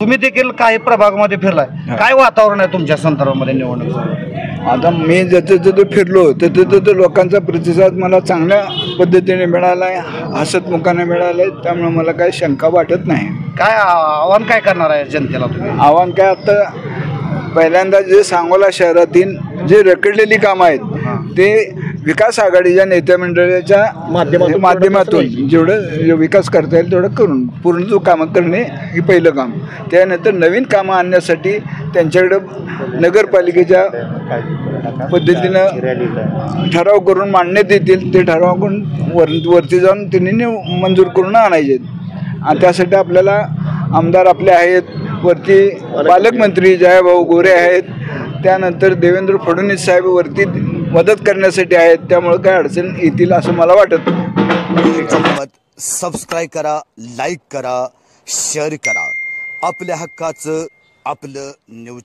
तुम्ही देखील काही प्रभागामध्ये फिरलाय, काय वातावरण आहे तुमच्या संदर्भामध्ये निवडणूक? आता मी जिथं फिरलो तिथं लोकांचा प्रतिसाद मला चांगल्या पद्धतीने मिळाला आहे, हसतमुखाने मिळाला आहे, त्यामुळे मला काही शंका वाटत नाही. काय आव्हान काय करणार आहे जनतेला तुम्ही? आव्हान काय, आता पहिल्यांदा जे सांगोला शहरातील जे रखडलेली कामं आहेत ते विकास आघाडीच्या नेते मंडळाच्या माध्यमातून जेवढं विकास करता येईल तेवढं करून पूर्ण कामं करणे हे पहिलं काम. त्यानंतर नवीन कामं आणण्यासाठी त्यांच्याकडं नगरपालिकेच्या पद्धतीनं ठराव करून मांडण्यात येतील. ते ठराव करून वरती जाऊन त्यांनी मंजूर करून आणायचे. आणि त्यासाठी आपल्याला आमदार आपले आहेत, वरती पालकमंत्री जयभाऊ गोरे आहेत, त्यानंतर देवेंद्र फडणवीस साहेब वरती मदत करण्यासाठी आहेत. त्यामुळे काय अडचण येतील असं मला वाटत नाही. सबस्क्राईब करा, लाईक करा, शेअर करा. आपल्या हक्काचं आपलं न्यूज.